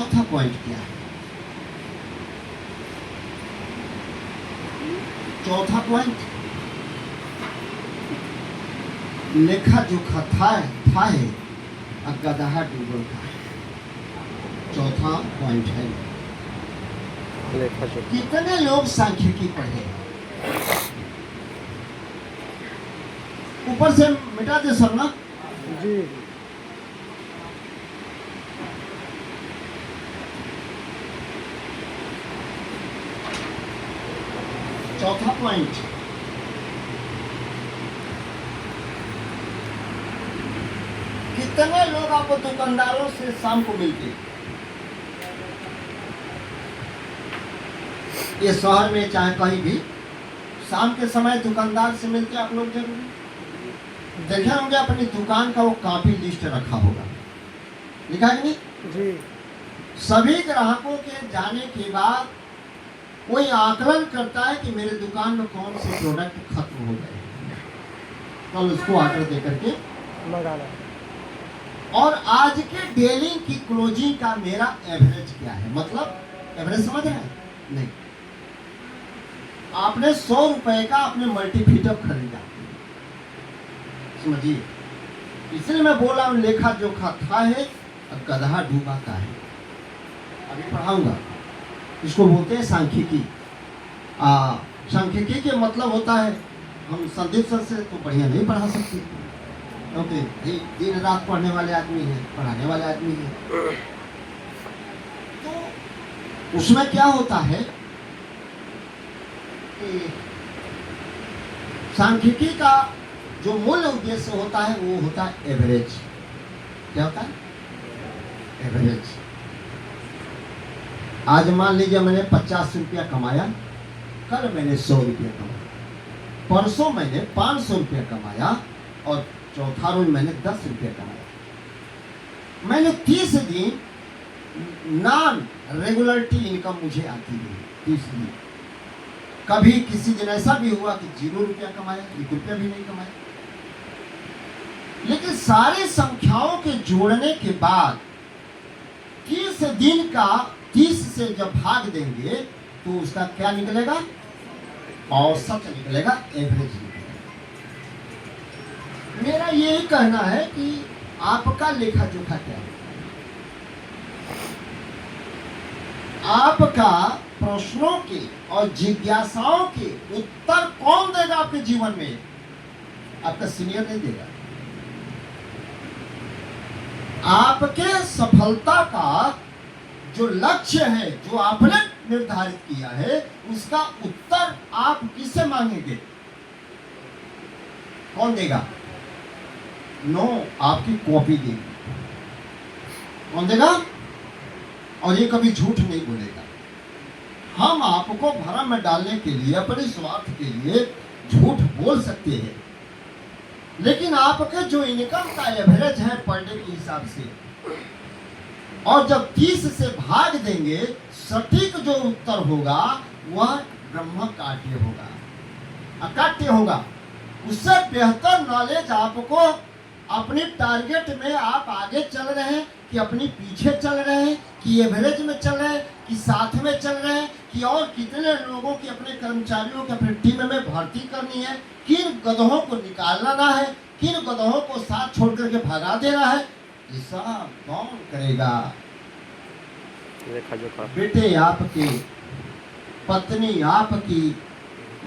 चौथा पॉइंट क्या है? चौथा पॉइंट लेखा जोखा था है और गदहा डूबल का है। चौथा पॉइंट है लेखा जोखा। कितने लोग सांख्यिकी पढ़े? ऊपर से मिटा दे सर ना। जी चौथा पॉइंट, कितने लोग आपको दुकानदारों से शाम को मिलते? ये शहर में चाहे कहीं भी शाम के समय दुकानदार से मिलते आप लोग जरूर देखे होंगे। अपनी दुकान का वो काफी लिस्ट रखा होगा, लिखा है कि नहीं? जी सभी ग्राहकों के जाने के बाद कोई आकलन करता है कि मेरे दुकान में कौन से प्रोडक्ट खत्म हो गए, कल उसको ऑर्डर दे करके मंगाना। और आज के डेली की क्लोजिंग का मेरा एवरेज क्या है। मतलब एवरेज समझ रहे हैं? नहीं, आपने 100 रुपए का अपने मल्टीफीटर खरीदा, समझिए। इसलिए मैं बोला हूं लेखा जोखा था है और गधा डूबा का है। अभी पढ़ाऊंगा, इसको बोलते हैं सांख्यिकी। सांख्यिकी के मतलब होता है, हम संदीप सर से तो बढ़िया नहीं पढ़ा सकते क्योंकि दिन रात पढ़ने वाले आदमी हैं, पढ़ाने वाले आदमी हैं। तो उसमें क्या होता है कि सांख्यिकी का जो मूल उद्देश्य होता है वो होता है एवरेज। क्या होता है? एवरेज। आज मान लीजिए मैंने 50 रुपया कमाया, कल मैंने 100 रुपया कमाया, परसों मैंने 500 रुपया कमाया और चौथा रोज मैंने 10 रुपया कमाया। मैंने 30 दिन नॉन रेगुलरिटी इनकम मुझे आती रही 30 दिन। कभी किसी दिन ऐसा भी हुआ कि 0 रुपया कमाया, 1 रुपया भी नहीं कमाया। लेकिन सारी संख्याओं के जोड़ने के बाद 30 दिन का 30 से जब भाग देंगे तो उसका क्या निकलेगा? औसत निकलेगा, एवरेज निकलेगा। मेरा यही कहना है कि आपका लेखा जोखा क्या है? आपका प्रश्नों के और जिज्ञासाओं के उत्तर कौन देगा आपके जीवन में? आपका सीनियर नहीं देगा। आपके सफलता का जो लक्ष्य है, जो आपने निर्धारित किया है, उसका उत्तर आप किससे मांगेंगे? कौन देगा? नो, आपकी कॉपी देगी। कौन देगा? और ये कभी झूठ नहीं बोलेगा। हम आपको भ्रम में डालने के लिए, अपने स्वार्थ के लिए झूठ बोल सकते हैं, लेकिन आपके जो इनकम का एवरेज है पर डे के हिसाब से, और जब 30 से भाग देंगे, सटीक जो उत्तर होगा वह ब्रह्म काट्य होगा, अकाट्य होगा। उससे बेहतर नॉलेज आपको अपने टारगेट में आप आगे चल रहे हैं कि अपनी पीछे चल रहे हैं, कि एवरेज में चल रहे हैं, कि साथ में चल रहे हैं, कि और कितने लोगों की अपने कर्मचारियों के अपने टीम में भर्ती करनी है, किन गधों को निकालना है, किन गधों को साथ छोड़ करके भगा देना है, ये सब कौन करेगा? लेखा जोखा। बेटे आपके, पत्नी आपकी,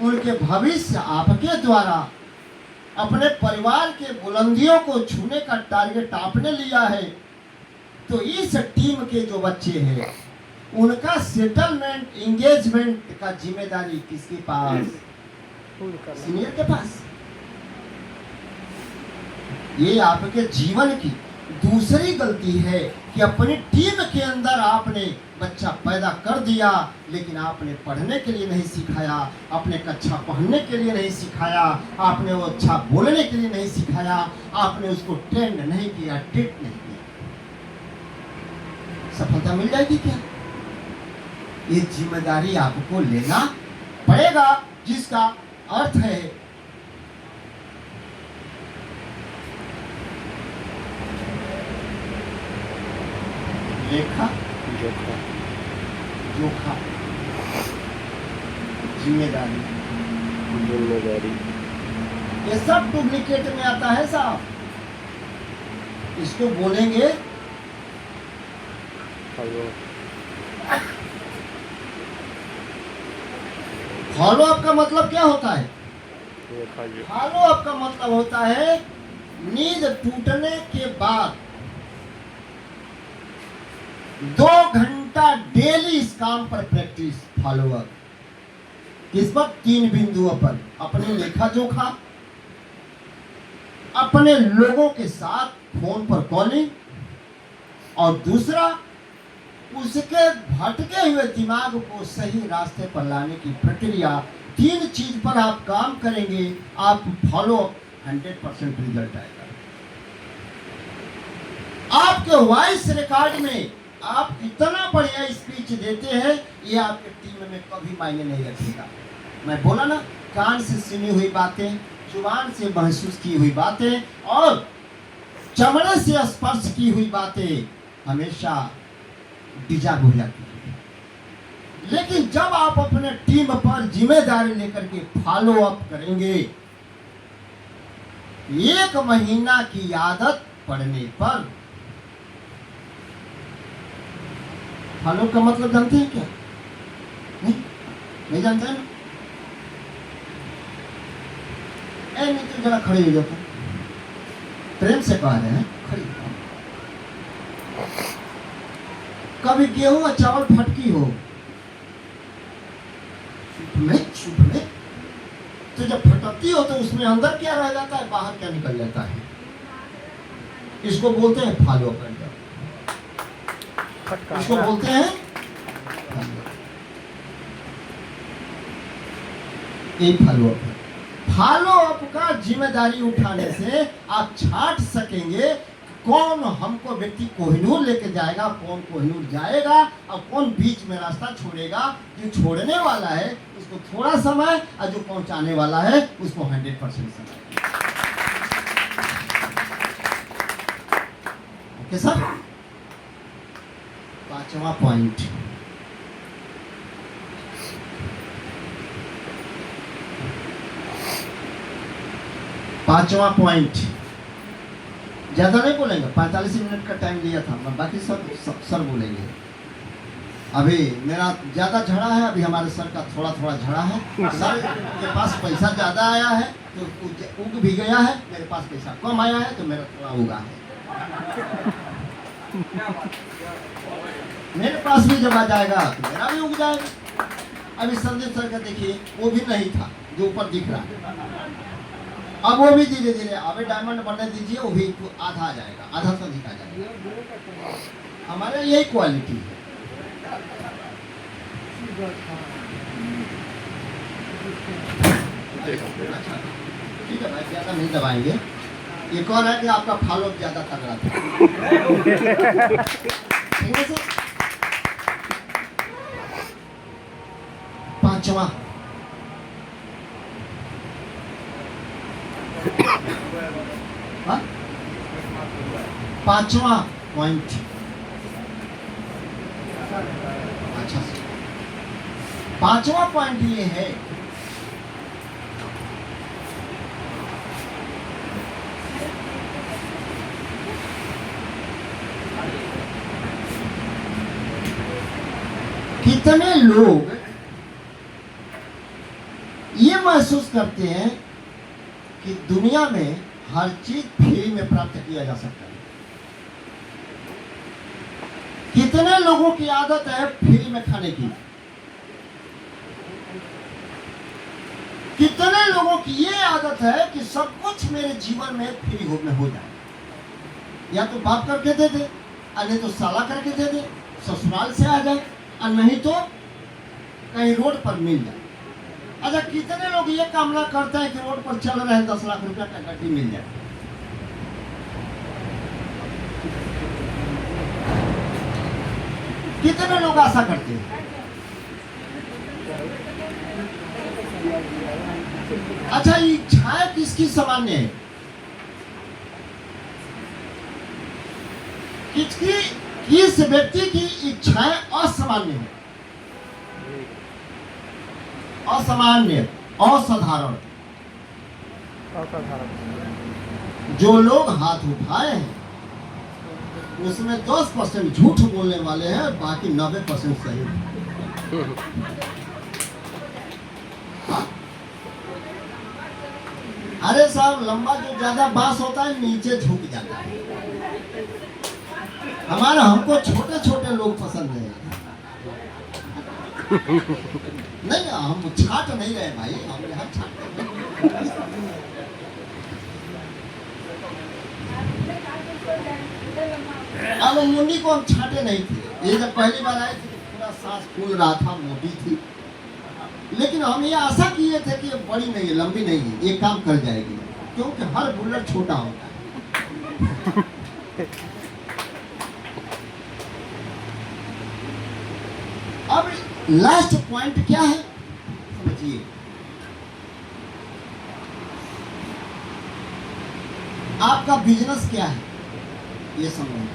उनके भविष्य आपके द्वारा, अपने परिवार के बुलंदियों को छूने का टारगेट आपने लिया है। तो इस टीम के जो बच्चे हैं उनका सेटलमेंट, एंगेजमेंट का जिम्मेदारी किसके पास? सीनियर के पास। ये आपके जीवन की दूसरी गलती है कि अपनी टीम के अंदर आपने बच्चा पैदा कर दिया, लेकिन आपने पढ़ने के लिए नहीं सिखाया, आपने कक्षा पढ़ने के लिए नहीं सिखाया, आपने वो अच्छा बोलने के लिए नहीं सिखाया, आपने उसको ट्रेंड नहीं किया, ट्रीट नहीं किया। सफलता मिल जाएगी क्या? ये जिम्मेदारी आपको लेना पड़ेगा, जिसका अर्थ है लेखा जोखा जोखा, जिम्मेदारी, जिम्मेदारी ये सब डुप्लीकेट में आता है साहब। इसको बोलेंगे फॉलो फॉलो अप का मतलब क्या होता है? देखा जो फॉलो अप का मतलब होता है नींद टूटने के बाद 2 घंटा डेली इस काम पर प्रैक्टिस। फॉलो अप किस पर? 3 बिंदुओं पर। अपने लेखा जोखा, अपने लोगों के साथ फोन पर कॉलिंग, और दूसरा उसके भटके हुए दिमाग को सही रास्ते पर लाने की प्रक्रिया। 3 चीज पर आप काम करेंगे, आप फॉलो 100% रिजल्ट आएगा। आपके वॉइस रिकॉर्ड में आप इतना बढ़िया स्पीच देते हैं, ये आपके टीम में कभी मायने नहीं रखेगा। मैं बोला ना, कान से सुनी हुई बातें, जुबान से महसूस की हुई बातें और चमड़े से स्पर्श की हुई बातें हमेशा डिजार्व हो जाती है। लेकिन जब आप अपने टीम पर जिम्मेदारी लेकर के फॉलो अप करेंगे, 1 महीना की आदत पड़ने पर, फॉलो का मतलब जानते हैं क्या? नहीं जानते हैं ना? नहीं तो जरा खड़े हो जाते, प्रेम से कह रहे हैं, खड़ी हो। कभी गेहूं और चावल फटकी हो सूप में, तो जब फटकती हो तो उसमें अंदर क्या रह जाता है, बाहर क्या निकल जाता है? इसको बोलते हैं फॉलो अप। इसको बोलते हैं एक फॉलो अप। फॉलो अप का जिम्मेदारी उठाने से आप छांट सकेंगे कौन हमको व्यक्ति कोहिनूर लेके जाएगा, कौन कोहिनूर जाएगा, और कौन बीच में रास्ता छोड़ेगा। जो छोड़ने वाला है उसको थोड़ा समय, और जो पहुंचाने वाला है उसको 100% समय। Okay sir. 5वां पॉइंट, ज्यादा नहीं बोलेंगे, 45 मिनट का टाइम दिया था मैं, बाकी सर बोलेंगे। अभी मेरा ज्यादा झड़ा है, अभी हमारे सर का थोड़ा थोड़ा झड़ा है। सर के पास पैसा ज्यादा आया है तो उग भी गया है, मेरे पास पैसा कम आया है तो मेरा थोड़ा उगा है। मेरे पास भी जब आ जाएगा तो मेरा भी उग जाएगा। अभी संदीप सर का देखिए, वो भी नहीं था जो ऊपर दिख रहा है, अब वो भी धीरे धीरे, अभी डायमंड बनने दीजिए, वो भी आधा आ जाएगा, आधा से अधिक आ जाएगा। हमारे यही क्वालिटी है। ठीक है भाई, ज्यादा नहीं दबाएंगे। एक और है कि आपका फॉलो ज्यादा तगड़ा था। ठीक है सर। 5वां, हाँ? 5वां पॉइंट, अच्छा से 5वां पॉइंट ये है कितने लोग ये महसूस करते हैं कि दुनिया में हर चीज फ्री में प्राप्त किया जा सकता है। कितने लोगों की आदत है फ्री में खाने की? कितने लोगों की ये आदत है कि सब कुछ मेरे जीवन में फ्री हो जाए, या तो बाप करके दे दे, नहीं तो साला करके दे दे, ससुराल से आ जाए, और नहीं तो कहीं रोड पर मिल जाए। अच्छा, कितने लोग ये कामना करते हैं कि रोड पर चल रहे हैं 10 लाख रुपया का गाड़ी मिल जाए? कितने लोग आशा करते हैं? अच्छा, इच्छाएं किसकी सामान्य है? किस व्यक्ति की इच्छाएं असामान्य है, असामान्य, असाधारण। असाधारण। जो लोग हाथ उठाए हैं उसमें 10% झूठ बोलने वाले हैं, बाकी 90% सही। अरे साहब, लंबा जो ज्यादा बांस होता है नीचे झुक जाता है। हमारा हमको छोटे छोटे लोग पसंद है। नहीं, हम छाट नहीं रहे भाई, हम यहाँ छाटते नहीं। अब मुन्नी को हम छाटे नहीं थे। ये जब पहली बार आए थे तो पूरा सांस फूल रहा था, मोटी थी, लेकिन हम ये आशा किए थे कि ये बड़ी नहीं है, लंबी नहीं है, ये काम कर जाएगी, क्योंकि हर बुलेट छोटा होता है। अब लास्ट पॉइंट क्या है समझिए। आपका बिजनेस क्या है ये समझो।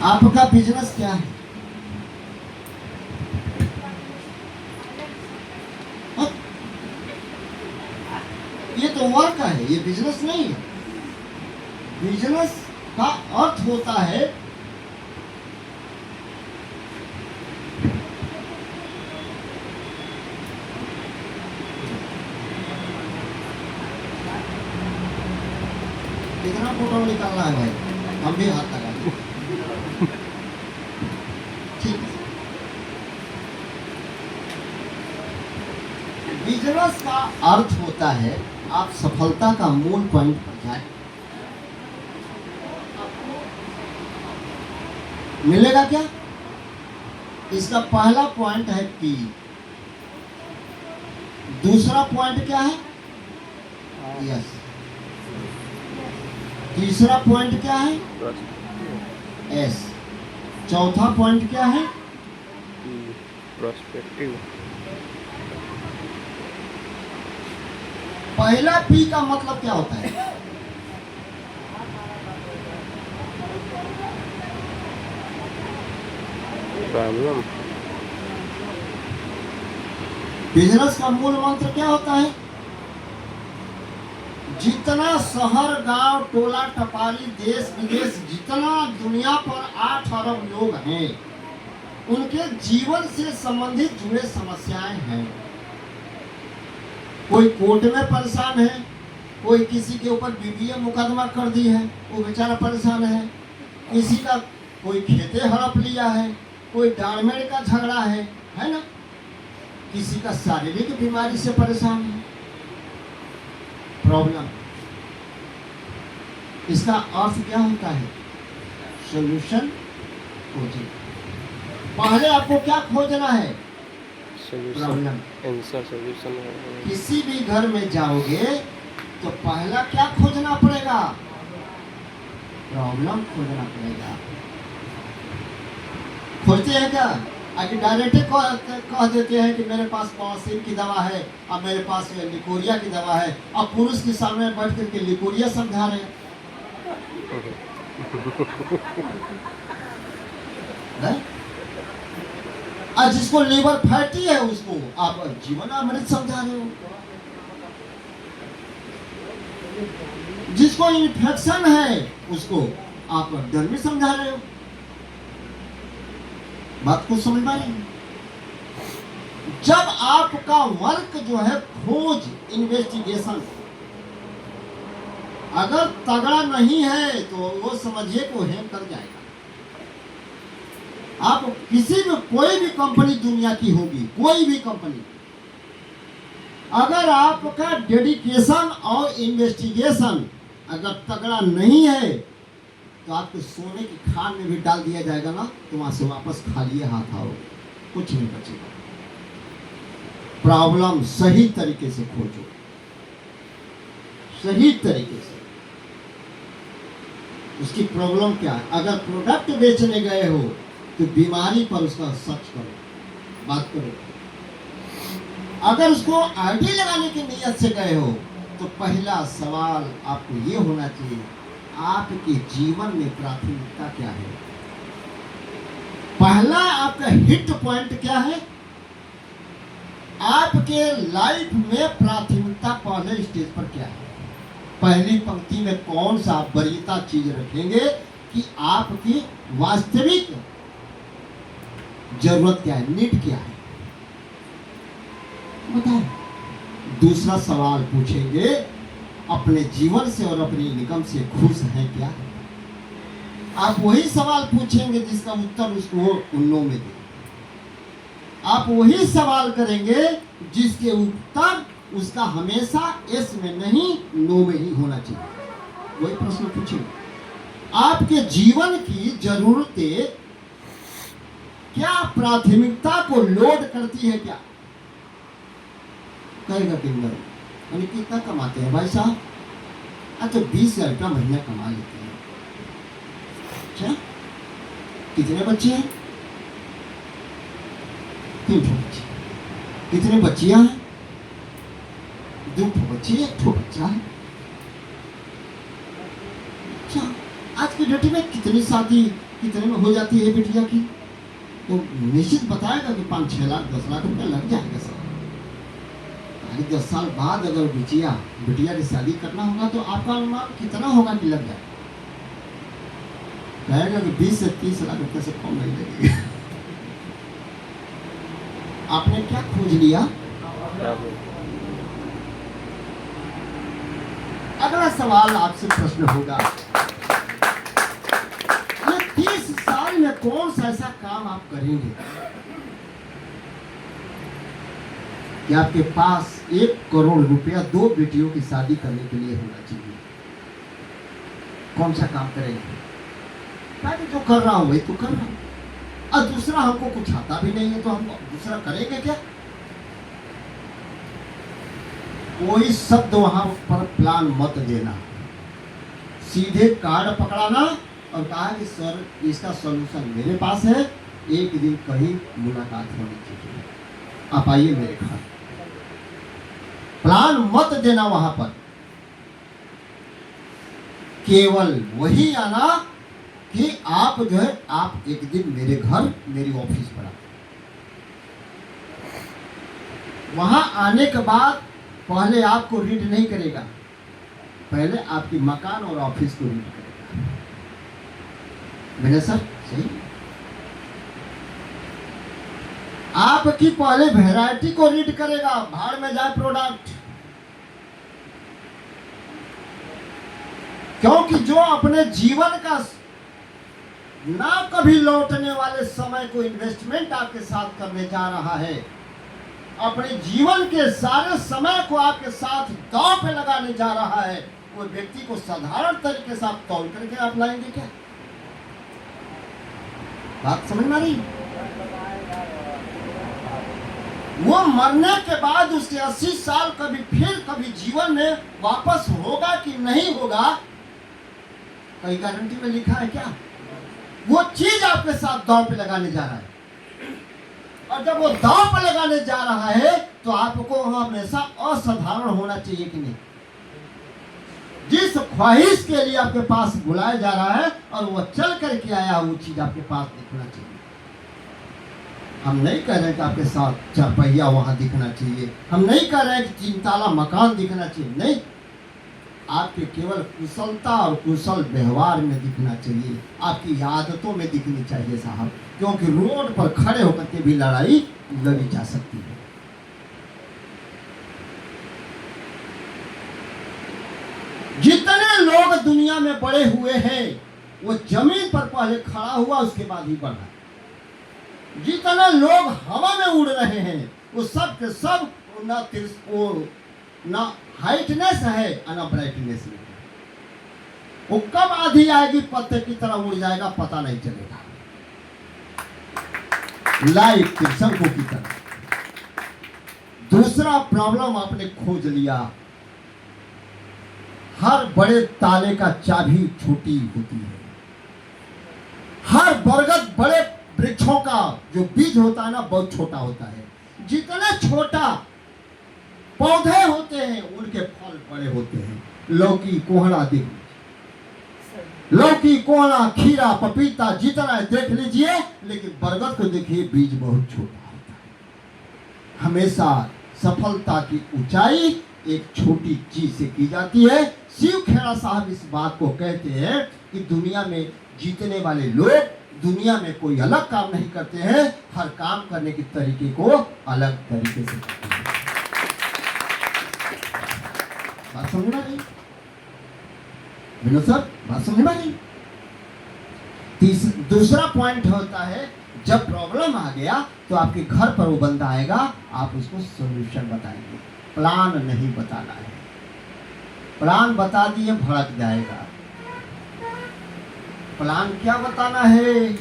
आपका बिजनेस क्या है? हाँ? ये तो वर्क है, ये बिजनेस नहीं है। बिजनेस का अर्थ होता है कितना फोटो निकालना है भाई, हम भी हाथ लगा दें। ठीक है। बिजनेस का अर्थ होता है आप सफलता का मूल पॉइंट पर जाए। मिलेगा क्या? इसका पहला पॉइंट है पी। दूसरा पॉइंट क्या है? यस। तीसरा पॉइंट क्या है? एस। चौथा पॉइंट क्या है? प्रोस्पेक्टिव। पहला पी का मतलब क्या होता है? प्रॉब्लम। बिजनेस का मूल मंत्र क्या होता है? जितना शहर, गांव, टोला टपाली, देश विदेश, जितना दुनिया पर 8 अरब लोग हैं, उनके जीवन से संबंधित जुड़े समस्याएं हैं। कोई कोर्ट में परेशान है, कोई किसी के ऊपर बीबीए मुकदमा कर दी है, वो बेचारा परेशान है। किसी का कोई खेते हड़प लिया है, कोई डालमेड़ का झगड़ा है ना। किसी का शारीरिक बीमारी से परेशान है, प्रॉब्लम। इसका अर्थ क्या होता है? सॉल्यूशन खोजिए। पहले आपको क्या खोजना है? सॉल्यूशन। आंसर सॉल्यूशन है। किसी भी घर में जाओगे तो पहला क्या खोजना पड़ेगा? प्रॉब्लम खोजना पड़ेगा। खोजते हैं क्या? आगे डायरेक्ट कह देते हैं कि मेरे पास बवासीर की दवा है, अब मेरे पास लिकोरिया की दवा है। अब पुरुष के सामने बैठ करके लिकोरिया समझा रहे हैं। और जिसको लीवर फैटी है उसको आप जीवन अमृत समझा रहे हो। जिसको इन्फेक्शन है उसको आप डर्मी समझा रहे हो। बात को समझ पा रहे हैं? जब आपका वर्क जो है खोज, इन्वेस्टिगेशन अगर तगड़ा नहीं है तो वो समझिए को हैंग कर जाएगा। आप किसी भी कोई भी कंपनी दुनिया की होगी, कोई भी कंपनी, अगर आपका डेडिकेशन और इन्वेस्टिगेशन अगर तगड़ा नहीं है तो आपको सोने की खान में भी डाल दिया जाएगा ना, तो वहां से वापस खाली हाथ आओगे, कुछ नहीं बचेगा। प्रॉब्लम सही तरीके से खोजो, सही तरीके से। उसकी प्रॉब्लम क्या है? अगर प्रोडक्ट बेचने गए हो तो बीमारी पर उसका सर्च करो, बात करो। अगर उसको आईडी लगाने की नियत से गए हो तो पहला सवाल आपको ये होना चाहिए, आपके जीवन में प्राथमिकता क्या है? पहला आपका हिट पॉइंट क्या है? आपके लाइफ में प्राथमिकता पहले स्टेज पर क्या है? पहली पंक्ति में कौन सा वरीयता चीज रखेंगे कि आपकी वास्तविक जरूरत क्या है, नीड क्या है, बताएं। दूसरा सवाल पूछेंगे, अपने जीवन से और अपनी इनकम से खुश हैं क्या? आप वही सवाल पूछेंगे जिसका उत्तर उसको उन्नो में दे। आप वही सवाल करेंगे जिसके उत्तर उसका हमेशा यस में नहीं नो में ही होना चाहिए। वही प्रश्न पूछेंगे। आपके जीवन की जरूरतें क्या प्राथमिकता को लोड करती है क्या? कहेगा किन्नर, यानी कितना कमाते हैं भाई साहब? अच्छा 20,000 रुपया महीना कमा लेते हैं। अच्छा कितने बच्चे हैं? 3 बच्चे। कितने बच्चियां हैं? 2 बच्चे, 1 बच्चा है। अच्छा आज की डेट में कितनी शादी कितने में हो जाती है बिटिया की? तो निश्चित बताएगा कि 5-6 लाख 10 लाख रुपया लग जाएगा सर। 10 साल बाद अगर बिटिया की शादी करना होगा तो आपका अनुमान कितना होगा कि लग जाए? कहेगा कि 20 से 30 लाख रुपये से कम नहीं लगेगा। आपने क्या खोज लिया? अगला सवाल आपसे प्रश्न होगा, ये 30 साल में कौन सा ऐसा काम आप करेंगे कि आपके पास 1 करोड़ रुपया 2 बेटियों की शादी करने के लिए होना चाहिए? कौन सा काम करेंगे? मैं जो कर रहा हूं वही तो कर रहा हूं, और दूसरा हमको कुछ आता भी नहीं है तो हम दूसरा करेंगे क्या? कोई शब्द वहां पर प्लान मत देना, सीधे कार्ड पकड़ाना और कहा कि सर इसका सॉल्यूशन मेरे पास है, एक दिन कहीं मुलाकात होनी चाहिए, आप आइए मेरे घर। प्लान मत देना वहां पर, केवल वही आना कि आप जो है आप एक दिन मेरे घर मेरी ऑफिस पर आ। वहां आने के बाद पहले आपको रीड नहीं करेगा, पहले आपकी मकान और ऑफिस को रीड करेगा। मेरे सर सही? आपकी पहले वैरायटी को रीड करेगा, भाड़ में जाए प्रोडक्ट। क्योंकि जो अपने जीवन का ना कभी लौटने वाले समय को इन्वेस्टमेंट आपके साथ करने जा रहा है, अपने जीवन के सारे समय को आपके साथ दांव पे लगाने जा रहा है, वो व्यक्ति को साधारण तरीके से आप तौल करके आप लाएंगे क्या? बात समझ में आ रही? वो मरने के बाद उसके 80 साल कभी जीवन में वापस होगा कि नहीं होगा, कई गारंटी में लिखा है क्या? वो चीज आपके साथ दांव पे लगाने जा रहा है, और जब वो दांव पे लगाने जा रहा है तो आपको हमेशा असाधारण होना चाहिए कि नहीं? जिस ख्वाहिश के लिए आपके पास बुलाया जा रहा है और वो चल करके आया, वो चीज आपके पास दिखना चाहिए। हम नहीं कह रहे कि आपके साथ 4 पहिया वहां दिखना चाहिए, हम नहीं कह रहे कि 3 ताला मकान दिखना चाहिए, नहीं। आपके केवल कुशलता और कुशल व्यवहार में दिखना चाहिए, आपकी आदतों में दिखनी चाहिए साहब, क्योंकि रोड पर खड़े होकर के भी लड़ाई लड़ी जा सकती है। जितने लोग दुनिया में बड़े हुए हैं वो जमीन पर पहले खड़ा हुआ उसके बाद ही बढ़ा। जितने लोग हवा में उड़ रहे हैं वो सब के सब ना हाइटनेस है ना ब्राइटनेस है। वो कब आधी आएगी पत्ते की तरह उड़ जाएगा, पता नहीं चलेगा। लाइफ के शंखों की तरह। दूसरा प्रॉब्लम आपने खोज लिया, हर बड़े ताले का चाबी छोटी होती है। हर बरगद बड़े वृक्षों का जो बीज होता है ना बहुत छोटा होता है। जितना छोटा पौधे होते हैं, उनके फल बड़े होते हैं। लौकी कोहड़ा देख लीजिए, लौकी कोहड़ा खीरा पपीता जितना है देख लीजिए, लेकिन बरगद को देखिए बीज बहुत छोटा होता है। हमेशा सफलता की ऊंचाई एक छोटी चीज से की जाती है। शिव खेड़ा साहब इस बात को कहते हैं कि दुनिया में जीतने वाले लोग दुनिया में कोई अलग काम नहीं करते हैं, हर काम करने के तरीके को अलग तरीके से करते हैं। बात समझ में आई विनोद सर? बात समझ में आई? दूसरा पॉइंट होता है, जब प्रॉब्लम आ गया तो आपके घर पर वो बंदा आएगा, आप उसको सॉल्यूशन बताएंगे, प्लान नहीं बताना है। प्लान बता दिए भड़क जाएगा। प्लान क्या बताना है?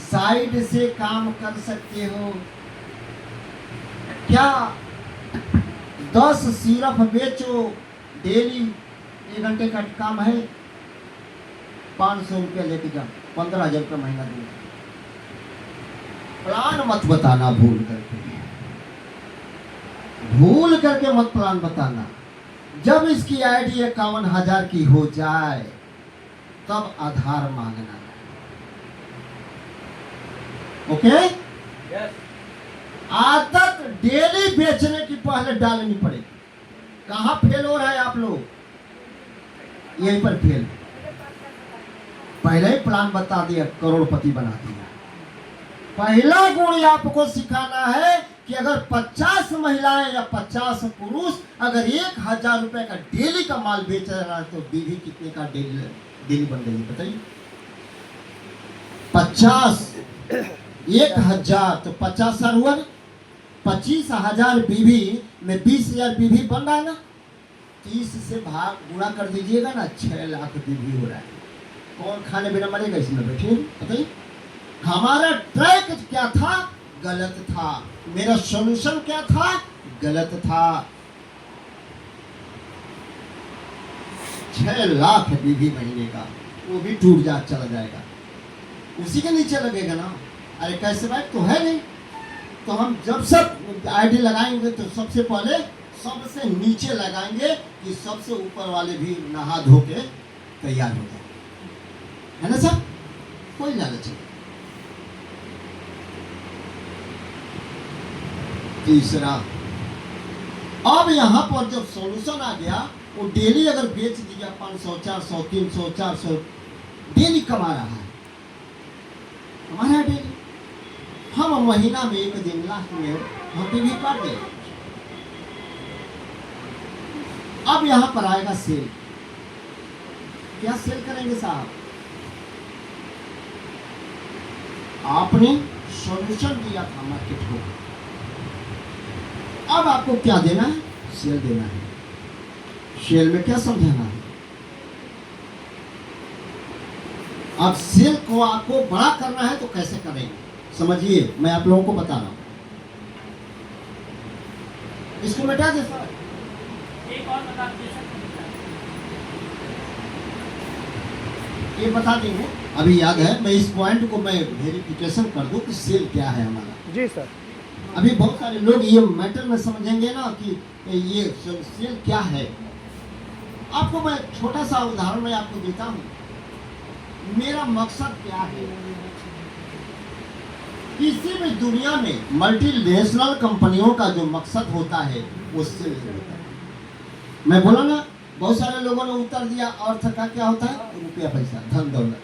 साइड से काम कर सकते हो क्या? 10 सिरप बेचो, डेली 1 घंटे का काम है, 500 रुपया लेके जाओ, 15,000 रुपया महीना दो। प्लान मत बताना भूल करके, भूल करके मत प्लान बताना। जब इसकी आईडी 51,000 की हो जाए तब आधार मांगना। ओके? आदत डेली बेचने की पहले डालनी पड़ेगी। कहां फेल हो रहा है आप लोग? यहीं पर फेल। पहले ही प्लान बता दिया, करोड़पति बना दिया। पहला गुण आपको सिखाना है कि अगर 50 महिलाएं या 50 पुरुष अगर 1,000 रुपए का डेली का माल बेच रहा है तो बीवी कितने का डेली बन रही है बताइए? 50 1,000 तो 50,000 हुआ ना? 25,000 बीवी में 20,000 बीवी बन रहा है ना? 30 से भाग गुणा कर दीजिएगा ना, 6 लाख बीवी हो रहा है। कौन खाने बिना मरेगा इसमें? बैठिए बताइए। हमारा ट्रैक क्या था? गलत था। मेरा सॉल्यूशन क्या था? गलत था। 6 लाख बीवी महीने का, वो भी टूट जा चला जाएगा, उसी के नीचे लगेगा ना। अरे कैसे बात तो है नहीं। तो हम जब सब आईडी लगाएंगे तो सबसे पहले सबसे नीचे लगाएंगे कि सबसे ऊपर वाले भी नहा धो के तैयार हो जाए, है ना सर? कोई लालच नहीं। तीसरा, अब यहां पर जब सॉल्यूशन आ गया, वो डेली अगर बेच दिया 500 400 300 400 डेली कमा रहा है, हमारा डेली। हम महीना में 1 दिन लास्ट में हम भी काट दें। अब यहां पर आएगा सेल। क्या सेल करेंगे साहब? आपने सॉल्यूशन दिया था मार्केट को, अब आपको क्या देना है? सेल देना है। सेल में क्या समझाना है? अब सेल को आपको बड़ा करना है तो कैसे करेंगे समझिए, मैं आप लोगों को बता रहा हूं। इसको मिटा दे सर। एक और बता दीजिए। ये बता देंगे, अभी याद है। मैं इस पॉइंट को मैं वेरिफिकेशन कर दूं कि सेल क्या है हमारा। जी सर। अभी बहुत सारे लोग ये मैटर में समझेंगे ना कि ये सेल क्या है। आपको मैं छोटा सा उदाहरण मैं आपको देता हूं। मेरा मकसद क्या है? किसी भी दुनिया में मल्टीनेशनल कंपनियों का जो मकसद होता है वो सेल होता है। मैं बोला ना, बहुत सारे लोगों ने उत्तर दिया, अर्थ का क्या होता है? रुपया पैसा, धन दौलत।